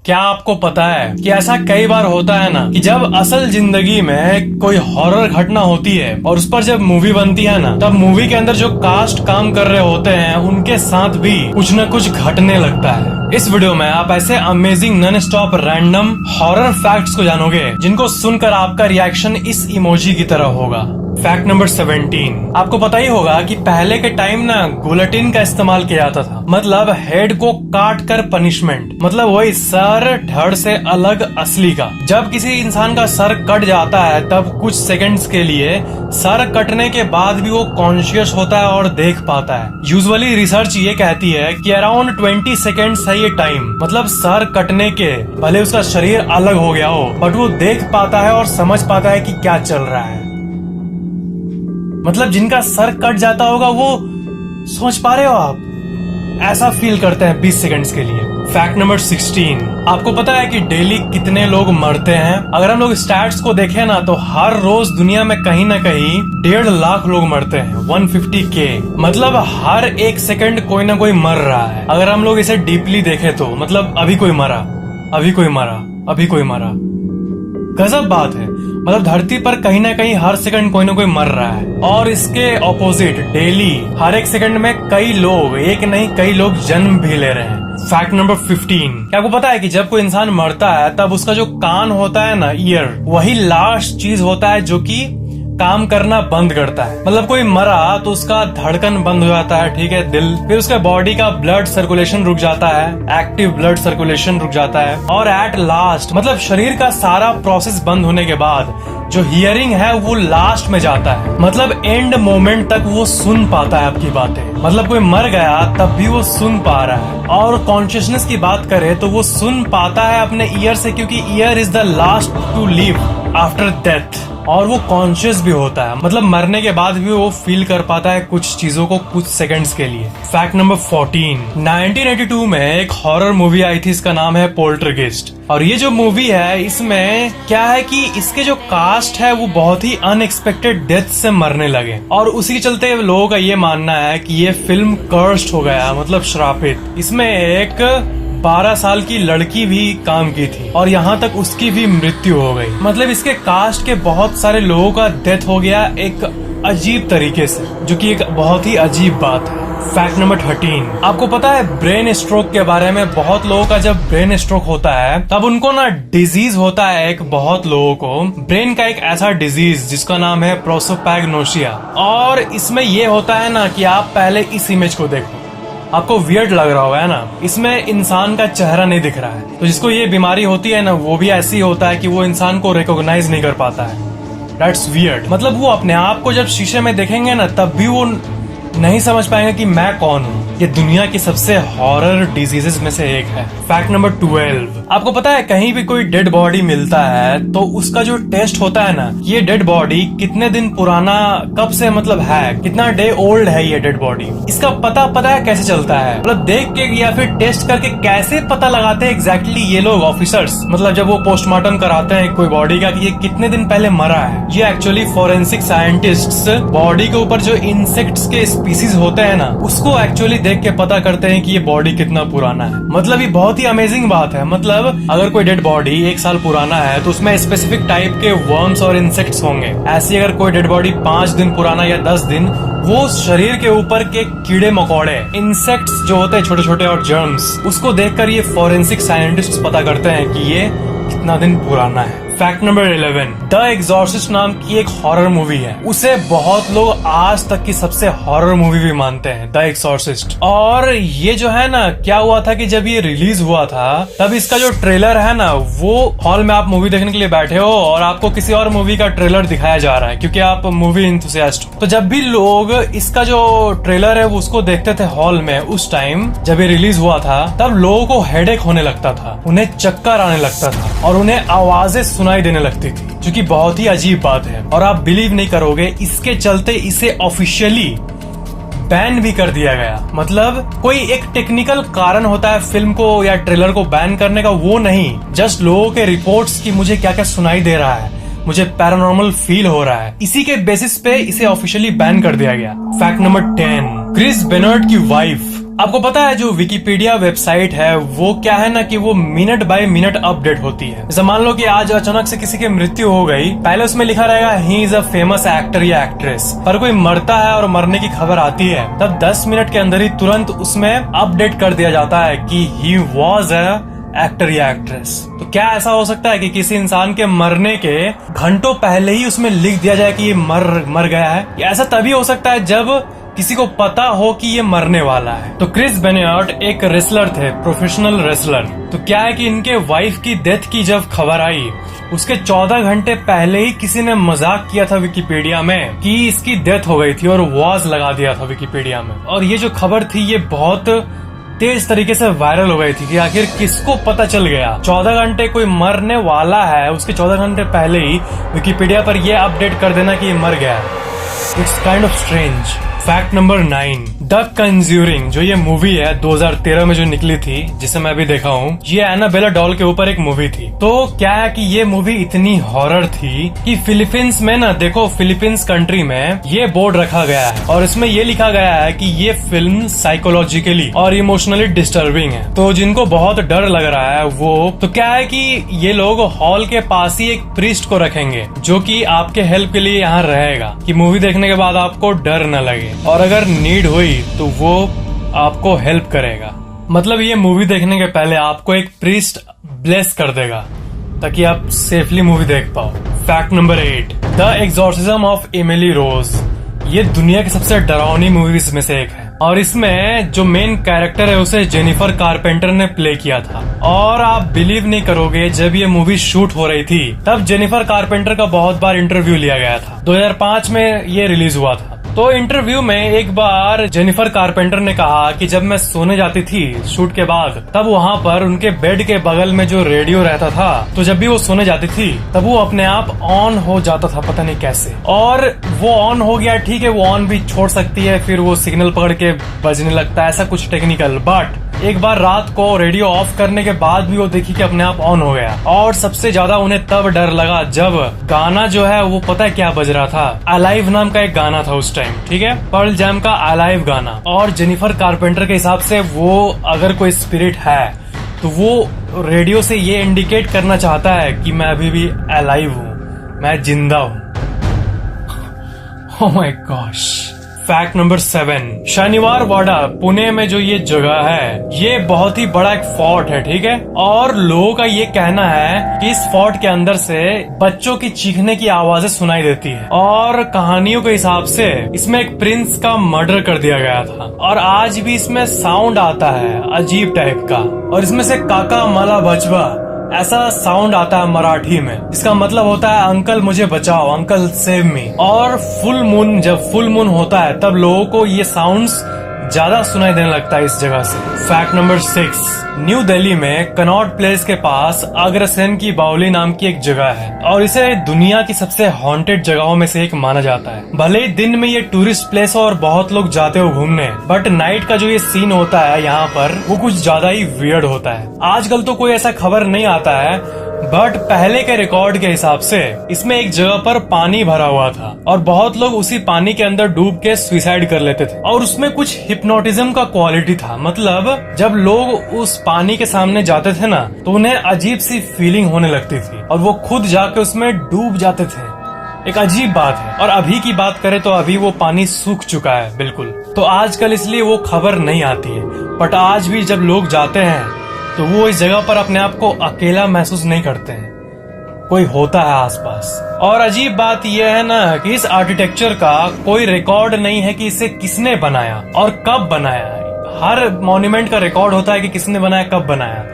क्या आपको पता है कि ऐसा कई बार होता है ना कि जब असल जिंदगी में कोई हॉरर घटना होती है और उस पर जब मूवी बनती है ना, तब मूवी के अंदर जो कास्ट काम कर रहे होते हैं उनके साथ भी कुछ न कुछ घटने लगता है। इस वीडियो में आप ऐसे amazing non stop random horror facts को जानोगे जिनको सुनकर आपका रिएक्शन इस इमोजी की तरह होगा। फैक्ट नंबर 17, आपको पता ही होगा कि पहले के टाइम ना गुलेटिन का इस्तेमाल किया जाता था, मतलब हेड को काट कर पनिशमेंट, मतलब वही सर धड़ से अलग असली का। जब किसी इंसान का सर कट जाता है तब कुछ सेकंड्स के लिए सर कटने के बाद भी वो कॉन्शियस होता है और देख पाता है। यूजुअली रिसर्च ये कहती है कि अराउंड 20 सेकेंड्स है ये टाइम, मतलब सर कटने के भले उसका शरीर अलग हो गया हो बट वो देख पाता है और समझ पाता है कि क्या चल रहा है। मतलब जिनका सर कट जाता होगा वो सोच पा रहे हो आप, ऐसा फील करते हैं 20 सेकंड्स के लिए। फैक्ट नंबर 16, आपको पता है कि डेली कितने लोग मरते हैं? अगर हम लोग स्टैट्स को देखें ना तो हर रोज दुनिया में कहीं ना कहीं 1.5 लाख लोग मरते हैं, 150K, मतलब हर एक सेकंड कोई ना कोई मर रहा है। अगर हम लोग इसे डीपली देखें तो मतलब अभी कोई मरा, अभी कोई मरा, अभी कोई मरा, गजब बात है। मतलब धरती पर कहीं ना कहीं हर सेकंड कोई ना कोई मर रहा है। और इसके ऑपोजिट डेली हर एक सेकंड में कई लोग, एक नहीं कई लोग जन्म भी ले रहे हैं। फैक्ट नंबर 15, क्या आपको पता है कि जब कोई इंसान मरता है तब उसका जो कान होता है ना, ईयर, वही लास्ट चीज होता है जो कि काम करना बंद करता है। मतलब कोई मरा तो उसका धड़कन बंद हो जाता है, ठीक है, दिल, फिर उसके बॉडी का ब्लड सर्कुलेशन रुक जाता है, एक्टिव ब्लड सर्कुलेशन रुक जाता है, और एट लास्ट मतलब शरीर का सारा प्रोसेस बंद होने के बाद जो हियरिंग है वो लास्ट में जाता है, मतलब एंड मोमेंट तक वो सुन पाता है आपकी बातें। मतलब कोई मर गया तब भी वो सुन पा रहा है। और कॉन्शियसनेस की बात करें तो वो सुन पाता है अपने ईयर से, क्योंकि ear is the last to live after death, और वो कॉन्शियस भी होता है, मतलब मरने के बाद भी वो फील कर पाता है कुछ चीजों को कुछ सेकंड्स के लिए। फैक्ट नंबर 14, 1982 में एक हॉरर मूवी आई थी, इसका नाम है पोल्टरगेस्ट। और ये जो मूवी है इसमें क्या है कि इसके जो कास्ट है वो बहुत ही अनएक्सपेक्टेड डेथ से मरने लगे, और उसी के चलते लोगों का ये मानना है कि ये फिल्म कर्स्ड हो गया, मतलब श्रापित। इसमें एक 12 साल की लड़की भी काम की थी और यहाँ तक उसकी भी मृत्यु हो गई। मतलब इसके कास्ट के बहुत सारे लोगों का डेथ हो गया एक अजीब तरीके से, जो कि एक बहुत ही अजीब बात है। फैक्ट नंबर 13, आपको पता है ब्रेन स्ट्रोक के बारे में? बहुत लोगों का जब ब्रेन स्ट्रोक होता है तब उनको ना डिजीज होता है एक, बहुत लोगों को ब्रेन का एक ऐसा डिजीज जिसका नाम है प्रोसोपैग्नोसिया। और इसमें ये होता है ना कि आप पहले इस इमेज को देखो, आपको वियर्ड लग रहा होगा है ना, इसमें इंसान का चेहरा नहीं दिख रहा है। तो जिसको ये बीमारी होती है ना वो भी ऐसी होता है कि वो इंसान को रिकॉग्नाइज नहीं कर पाता है। That's weird. मतलब वो अपने आप को जब शीशे में देखेंगे ना तब भी वो नहीं समझ पाएंगे कि मैं कौन हूँ। ये दुनिया की सबसे हॉरर डिजीजेस में से एक है। फैक्ट नंबर 12, आपको पता है कहीं भी कोई डेड बॉडी मिलता है तो उसका जो टेस्ट होता है ना, ये डेड बॉडी कितने दिन पुराना, कब से मतलब है, कितना डे ओल्ड है ये डेड बॉडी, इसका पता है कैसे चलता है? मतलब देख के या फिर टेस्ट करके कैसे पता लगाते हैं एग्जैक्टली ये लोग ऑफिसर्स, मतलब जब वो पोस्टमार्टम कराते हैं कोई बॉडी का कि ये कितने दिन पहले मरा है। ये एक्चुअली फॉरेंसिक साइंटिस्ट्स बॉडी के ऊपर जो इंसेक्ट्स के स्पीसीज होते हैं ना उसको एक्चुअली देख के पता करते हैं कि ये बॉडी कितना पुराना है। मतलब ये बहुत ही अमेजिंग बात है। मतलब अगर कोई डेड बॉडी 1 साल पुराना है तो उसमें स्पेसिफिक टाइप के वर्म्स और इंसेक्ट्स होंगे। ऐसी अगर कोई डेड बॉडी 5 दिन पुराना या 10 दिन, वो शरीर के ऊपर के कीड़े मकोड़े, इंसेक्ट्स जो होते हैं छोटे छोटे और जर्म्स, उसको देखकर ये फॉरेंसिक साइंटिस्ट पता करते हैं कि ये कितना दिन पुराना है। फैक्ट नंबर 11, द एग्जॉर्सिस्ट नाम की एक हॉरर मूवी है, उसे बहुत लोग आज तक की सबसे हॉरर मूवी भी मानते हैं, द एग्जॉर्सिस्ट। और ये जो है ना, क्या हुआ था कि जब ये रिलीज हुआ था तब इसका जो ट्रेलर है ना, वो हॉल में आप मूवी देखने के लिए बैठे हो और आपको किसी और मूवी का ट्रेलर दिखाया जा रहा है क्योंकि आप मूवी इंथुसियास्ट हो। तो जब भी लोग इसका जो ट्रेलर है वो उसको देखते थे हॉल में, उस टाइम जब ये रिलीज हुआ था तब लोगों को हेडेक होने लगता था, उन्हें चक्कर आने लगता था और उन्हें आवाजें सुनाई देने लगती थी, जो कि बहुत ही अजीब बात है। और आप बिलीव नहीं करोगे, इसके चलते इसे ऑफिशियली बैन भी कर दिया गया। मतलब कोई एक टेक्निकल कारण होता है फिल्म को या ट्रेलर को बैन करने का, वो नहीं, जस्ट लोगों के रिपोर्ट्स की मुझे क्या क्या सुनाई दे रहा है, मुझे पैरानॉर्मल फील हो रहा है, इसी के बेसिस पे इसे ऑफिशियली बैन कर दिया गया। फैक्ट नंबर 10, क्रिस बेनर्ट की वाइफ आपको पता है जो विकिपीडिया वेबसाइट है वो क्या है ना कि वो मिनट बाय मिनट अपडेट होती है। जैसे मान लो कि आज अचानक से किसी की मृत्यु हो गई, पहले उसमें लिखा रहेगा he is a famous actor या एक्ट्रेस। पर कोई मरता है और मरने की खबर आती है तब 10 मिनट के अंदर ही तुरंत उसमें अपडेट कर दिया जाता है कि ही वॉज अ एक्टर या एक्ट्रेस। तो क्या ऐसा हो सकता है कि किसी इंसान के मरने के घंटों पहले ही उसमें लिख दिया जाए कि ये मर गया है? ऐसा तभी हो सकता है जब किसी को पता हो कि ये मरने वाला है। तो क्रिस बेनियर्ट एक रेसलर थे, प्रोफेशनल रेसलर। तो क्या है कि इनके वाइफ की डेथ की जब खबर आई उसके 14 घंटे पहले ही किसी ने मजाक किया था विकिपीडिया में कि इसकी डेथ हो गई थी और वॉज लगा दिया था विकिपीडिया में। और ये जो खबर थी ये बहुत तेज तरीके से वायरल हो गई थी कि आखिर किसको पता चल गया 14 घंटे कोई मरने वाला है, उसके 14 घंटे पहले ही विकिपीडिया पर ये अपडेट कर देना कि ये मर गया है। It's kind of strange. Fact number 9, the conjuring जो ये मूवी है 2013 में जो निकली थी, जिसे मैं अभी देखा हूँ, ये एनाबेला डॉल के ऊपर एक मूवी थी। तो क्या है कि ये मूवी इतनी हॉरर थी कि फिलीपींस में ना, देखो फिलीपींस कंट्री में ये बोर्ड रखा गया है और इसमें ये लिखा गया है कि ये फिल्म साइकोलॉजिकली और इमोशनली डिस्टर्बिंग है। तो जिनको बहुत डर लग रहा है वो, तो क्या है कि ये लोग हॉल के पास ही एक प्रीस्ट को रखेंगे जो कि आपके हेल्प के लिए यहाँ रहेगा कि मूवी देखने के बाद आपको डर न लगे और अगर नीड हुई तो वो आपको हेल्प करेगा। मतलब ये मूवी देखने के पहले आपको एक प्रीस्ट ब्लेस कर देगा ताकि आप सेफली मूवी देख पाओ। Fact number 8, the exorcism of Emily Rose. ये दुनिया की सबसे डरावनी मूवीज में से एक है और इसमें जो मेन कैरेक्टर है उसे जेनिफर कारपेंटर ने प्ले किया था। और आप बिलीव नहीं करोगे, जब ये मूवी शूट हो रही थी तब जेनिफर कारपेंटर का बहुत बार इंटरव्यू लिया गया था। 2005 में ये रिलीज हुआ था। तो इंटरव्यू में एक बार जेनिफर कारपेंटर ने कहा कि जब मैं सोने जाती थी शूट के बाद तब वहाँ पर उनके बेड के बगल में जो रेडियो रहता था, तो जब भी वो सोने जाती थी तब वो अपने आप ऑन हो जाता था, पता नहीं कैसे। और वो ऑन हो गया, ठीक है, वो ऑन भी छोड़ सकती है, फिर वो सिग्नल पकड़ के बजने लगता है, ऐसा कुछ टेक्निकल। बट एक बार रात को रेडियो ऑफ करने के बाद भी वो देखी कि अपने आप ऑन हो गया। और सबसे ज्यादा उन्हें तब डर लगा जब गाना जो है वो पता है क्या बज रहा था, अलाइव नाम का एक गाना था उस टाइम, ठीक है, पर्ल जैम का अलाइव गाना। और जेनिफर कारपेंटर के हिसाब से वो अगर कोई स्पिरिट है तो वो रेडियो से ये इंडिकेट करना चाहता है कि मैं अभी भी अलाइव हूँ, मैं जिंदा हूँ। Oh my gosh. Fact number 7, शनिवार वाड़ा पुणे में जो ये जगह है ये बहुत ही बड़ा एक फोर्ट है, ठीक है। और लोगों का ये कहना है कि इस फोर्ट के अंदर से बच्चों की चीखने की आवाजें सुनाई देती है। और कहानियों के हिसाब से इसमें एक प्रिंस का मर्डर कर दिया गया था और आज भी इसमें साउंड आता है अजीब टाइप का। और इसमें से काका माला बचवा ऐसा साउंड आता है मराठी में, इसका मतलब होता है अंकल मुझे बचाओ, अंकल सेव मी। और फुल मून, जब फुल मून होता है तब लोगों को ये साउंड्स ज्यादा सुनाई देने लगता है इस जगह से। फैक्ट नंबर 6, न्यू दिल्ली में कनॉट प्लेस के पास अग्रसेन की बावली नाम की एक जगह है और इसे दुनिया की सबसे हॉन्टेड जगहों में से एक माना जाता है। भले ही दिन में ये टूरिस्ट प्लेस और बहुत लोग जाते हो घूमने, बट नाइट का जो ये सीन होता है यहाँ पर वो कुछ ज्यादा ही वियर्ड होता है। आजकल तो कोई ऐसा खबर नहीं आता है, बट पहले के रिकॉर्ड के हिसाब से इसमें एक जगह पर पानी भरा हुआ था और बहुत लोग उसी पानी के अंदर डूब के सुसाइड कर लेते थे। और उसमें कुछ हिप्नोटिज्म का क्वालिटी था, मतलब जब लोग उस पानी के सामने जाते थे ना तो उन्हें अजीब सी फीलिंग होने लगती थी और वो खुद जाके उसमें डूब जाते थे। एक अजीब बात है। और अभी की बात करें तो अभी वो पानी सूख चुका है बिल्कुल, तो आजकल इसलिए वो खबर नहीं आती है। बट आज भी जब लोग जाते हैं तो वो इस जगह पर अपने आप को अकेला महसूस नहीं करते हैं, कोई होता है आसपास। और अजीब बात यह है ना कि इस आर्किटेक्चर का कोई रिकॉर्ड नहीं है कि इसे किसने बनाया और कब बनाया। हर मॉन्यूमेंट का रिकॉर्ड होता है कि किसने बनाया, कब बनाया,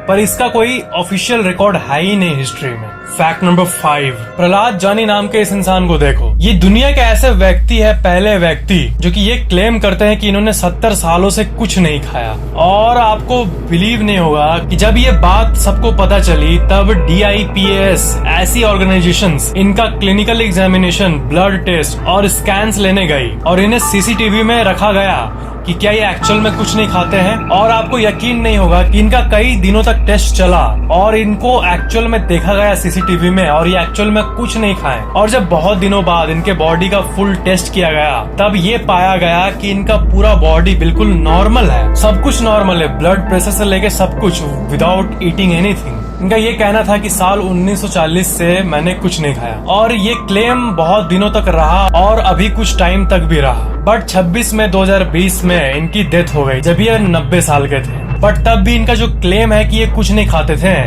पर इसका कोई ऑफिशियल रिकॉर्ड है ही नहीं हिस्ट्री में। फैक्ट नंबर 5, प्रहलाद जानी नाम के इस इंसान को देखो। ये दुनिया के ऐसे व्यक्ति है, पहले व्यक्ति जो कि ये क्लेम करते हैं कि इन्होंने 70 सालों से कुछ नहीं खाया। और आपको बिलीव नहीं होगा कि जब ये बात सबको पता चली तब DIPAS ऐसी ऑर्गेनाइजेशंस इनका क्लिनिकल एग्जामिनेशन, ब्लड टेस्ट और स्कैन्स लेने गई और इन्हें CCTV में रखा गया कि क्या ये एक्चुअल में कुछ नहीं खाते हैं। और आपको यकीन नहीं होगा कि इनका कई दिनों तक टेस्ट चला और इनको एक्चुअल में देखा गया सीसीटीवी में, और ये एक्चुअल में कुछ नहीं खाए। और जब बहुत दिनों बाद इनके बॉडी का फुल टेस्ट किया गया, तब ये पाया गया कि इनका पूरा बॉडी बिल्कुल नॉर्मल है, सब कुछ नॉर्मल है, ब्लड प्रेशर से लेके सब कुछ, विदाउट ईटिंग एनीथिंग। इनका ये कहना था कि साल 1940 से मैंने कुछ नहीं खाया, और ये क्लेम बहुत दिनों तक रहा और अभी कुछ टाइम तक भी रहा। बट 26 मई 2020 में इनकी डेथ हो गई जब ये 90 साल के थे। बट तब भी इनका जो क्लेम है कि ये कुछ नहीं खाते थे,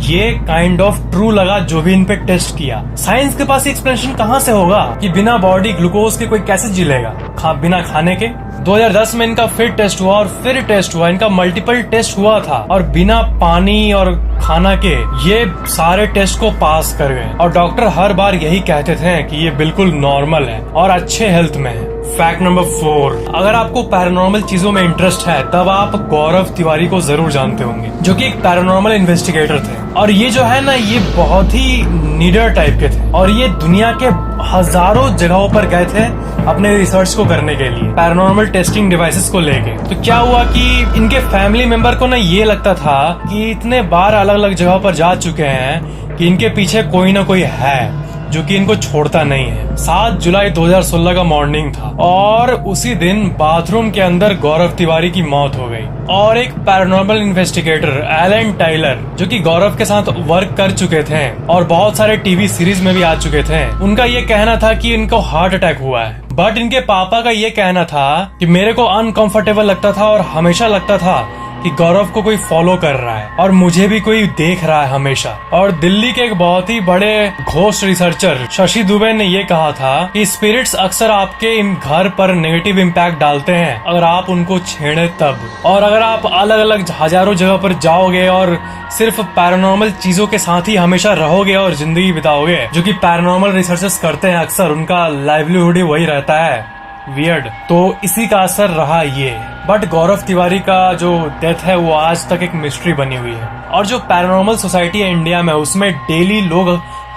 ये काइंड ऑफ ट्रू लगा जो भी इन पे टेस्ट किया। साइंस के पास एक्सप्लेनेशन कहाँ से होगा कि बिना बॉडी ग्लूकोज के कोई कैसे जी लेगा बिना खाने के। 2010 में इनका फिर टेस्ट हुआ और फिर टेस्ट हुआ, इनका मल्टीपल टेस्ट हुआ था और बिना पानी और खाना के ये सारे टेस्ट को पास कर गए। और डॉक्टर हर बार यही कहते थे कि ये बिल्कुल नॉर्मल है और अच्छे हेल्थ में है। फैक्ट नंबर 4, अगर आपको पैरानॉर्मल चीजों में इंटरेस्ट है तब आप गौरव तिवारी को जरूर जानते होंगे, जो कि एक पैरानॉर्मल इन्वेस्टिगेटर थे। और ये जो है ना, ये बहुत ही नीडर टाइप के थे और ये दुनिया के हजारों जगहों पर गए थे अपने रिसर्च को करने के लिए, पैरानॉर्मल टेस्टिंग डिवाइसेस को लेके। तो क्या हुआ कि इनके फैमिली मेंबर को ना ये लगता था कि इतने बार अलग अलग जगहों पर जा चुके हैं कि इनके पीछे कोई ना कोई है जो कि इनको छोड़ता नहीं है। 7 जुलाई 2016 का मॉर्निंग था और उसी दिन बाथरूम के अंदर गौरव तिवारी की मौत हो गई। और एक पैरानॉर्मल इन्वेस्टिगेटर एलन टाइलर, जो कि गौरव के साथ वर्क कर चुके थे और बहुत सारे टीवी सीरीज में भी आ चुके थे, उनका ये कहना था कि इनको हार्ट अटैक हुआ है। बट इनके पापा का ये कहना था कि मेरे को अनकंफर्टेबल लगता था और हमेशा लगता था कि गौरव को कोई फॉलो कर रहा है और मुझे भी कोई देख रहा है हमेशा। और दिल्ली के एक बहुत ही बड़े घोस्ट रिसर्चर शशि दुबे ने ये कहा था कि स्पिरिट्स अक्सर आपके घर पर नेगेटिव इम्पैक्ट डालते हैं अगर आप उनको छेड़े तब। और अगर आप अलग अलग हजारों जगह पर जाओगे और सिर्फ पैरानॉर्मल चीजों के साथ ही हमेशा रहोगे और जिंदगी बिताओगे, जो कि पैरानॉर्मल रिसर्चर्स करते हैं अक्सर, उनका लाइवलीहुड ही वही रहता है, वियर्ड, तो इसी का असर रहा ये। बट गौरव तिवारी का जो डेथ है वो आज तक एक मिस्ट्री बनी हुई है। और जो पैरानॉर्मल सोसाइटी है इंडिया में, उसमें डेली लोग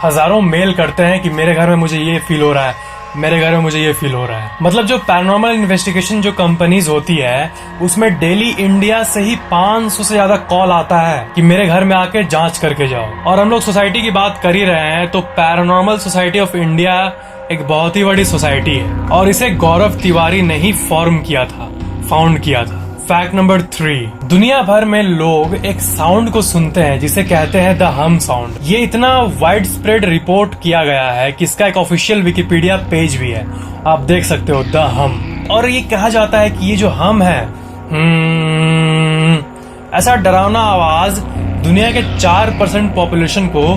हजारों मेल करते हैं कि मेरे घर में मुझे ये फील हो रहा है, मेरे घर में मुझे ये फील हो रहा है। मतलब जो पैरानॉर्मल इन्वेस्टिगेशन जो कंपनीज होती है, उसमें डेली इंडिया से ही 500 से ज्यादा कॉल आता है कि मेरे घर में आके जांच करके जाओ। और हम लोग सोसाइटी की बात कर ही रहे हैं, तो पैरानॉर्मल सोसाइटी ऑफ इंडिया एक बहुत ही बड़ी सोसाइटी है और इसे गौरव तिवारी ने ही फॉर्म किया था, फाउंड किया था। फैक्ट नंबर 3, दुनिया भर में लोग एक साउंड को सुनते हैं जिसे कहते हैं द हम साउंड। ये इतना वाइड स्प्रेड रिपोर्ट किया गया है कि इसका एक ऑफिशियल विकिपीडिया पेज भी है, आप देख सकते हो, द हम। और ये कहा जाता है कि ये जो हम है, ऐसा डरावना आवाज दुनिया के 4% पॉपुलेशन को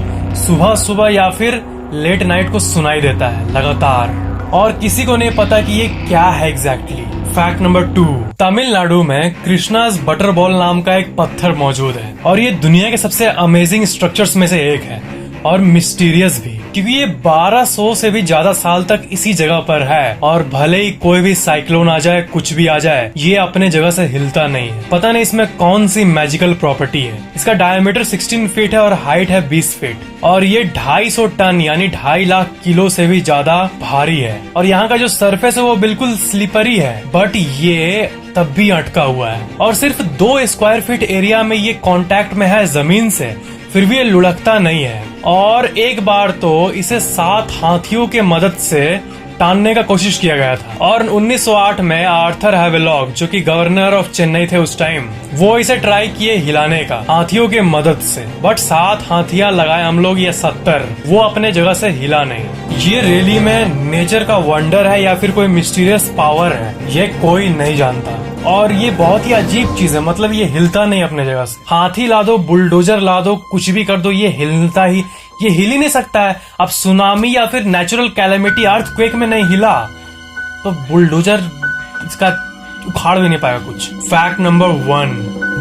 सुबह सुबह या फिर लेट नाइट को सुनाई देता है लगातार, और किसी को नहीं पता कि ये क्या है एग्जैक्टली। फैक्ट नंबर 2, तमिलनाडु में कृष्णाज बटर बॉल नाम का एक पत्थर मौजूद है और ये दुनिया के सबसे अमेजिंग स्ट्रक्चर्स में से एक है और मिस्टीरियस भी, क्योंकि ये 1200 से भी ज्यादा साल तक इसी जगह पर है और भले ही कोई भी साइक्लोन आ जाए, कुछ भी आ जाए, ये अपने जगह से हिलता नहीं है। पता नहीं इसमें कौन सी मैजिकल प्रॉपर्टी है। इसका डायमीटर 16 फीट है और हाइट है 20 फीट और ये 250 टन यानी 2.5 लाख किलो से भी ज्यादा भारी है। और यहाँ का जो सरफेस है वो बिल्कुल स्लिपरी है, बट ये तब भी अटका हुआ है और सिर्फ 2 स्क्वायर फीट एरिया में ये कांटेक्ट में है जमीन से, फिर भी ये लुढ़कता नहीं है। और एक बार तो इसे 7 हाथियों के मदद से टानने का कोशिश किया गया था और 1908 में आर्थर हैवेलॉक, जो कि गवर्नर ऑफ चेन्नई थे उस टाइम, वो इसे ट्राई किए हिलाने का हाथियों के मदद से, बट 7 हाथियां लगाए हम लोग या 70, वो अपने जगह से हिला नहीं। ये रियली में नेचर का वंडर है या फिर कोई मिस्टीरियस पावर है, ये कोई नहीं जानता। और ये बहुत ही अजीब चीज है, मतलब ये हिलता नहीं अपने जगह से। हाथी ला दो, बुलडोजर ला दो, कुछ भी कर दो, ये हिल ही नहीं सकता है। अब सुनामी या फिर नेचुरल कैलेमिटी अर्थक्वेक में नहीं हिला तो बुलडोजर इसका उखाड़ भी नहीं पाएगा कुछ। फैक्ट नंबर 1,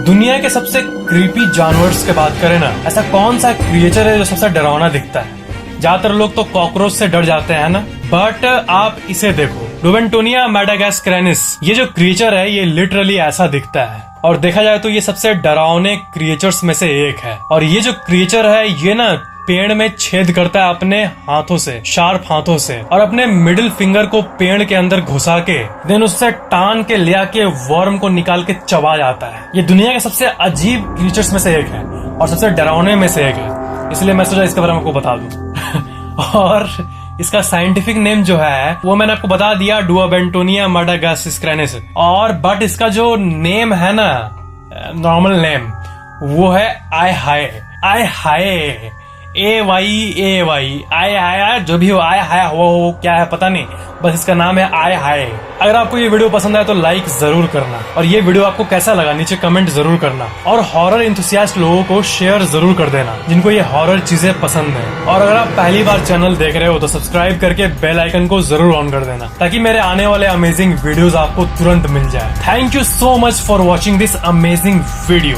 दुनिया के सबसे क्रीपी जानवर्स की बात करें ना, ऐसा कौन सा क्रिएचर है जो सबसे डरावना दिखता है? ज्यादातर लोग तो कॉकरोच से डर जाते हैं ना, बट आप इसे देखो, लुवेंटोनिया मैडागास्करेनिस, ये जो क्रिएचर है ये लिटरली ऐसा दिखता है और देखा जाए तो ये सबसे डरावने क्रिएचर्स में से एक है। और ये जो क्रिएचर है ये ना पेड़ में छेद करता है अपने हाथों से, शार्प हाथों से, और अपने मिडिल फिंगर को पेड़ के अंदर घुसा के देन उससे टान के ले आके वर्म को निकाल के चबा जाता है। ये दुनिया के सबसे अजीब क्रीचर्स में से एक है और सबसे डरावने में से एक है, इसलिए मैं सोचा इसके बारे में आपको बता दूं। और इसका साइंटिफिक नेम जो है वो मैंने आपको बता दिया, डुओबेंटोनिया माडागास्करेनेसिस। और बट इसका जो नेम है ना, नॉर्मल नेम, वो है आय हाय। आय हाय, AYAY, आय हाय, जो भी हो, आय हाय हो क्या है पता नहीं, बस इसका नाम है आय हाय। अगर आपको ये वीडियो पसंद आया तो लाइक जरूर करना, और ये वीडियो आपको कैसा लगा नीचे कमेंट जरूर करना, और हॉरर इंथुसियास्ट लोगों को शेयर जरूर कर देना जिनको ये हॉरर चीजें पसंद है। और अगर आप पहली बार चैनल देख रहे हो तो सब्सक्राइब करके बेल आइकन को जरूर ऑन कर देना ताकि मेरे आने वाले अमेजिंग वीडियोस आपको तुरंत मिल जाए। Thank you so much for watching this amazing video.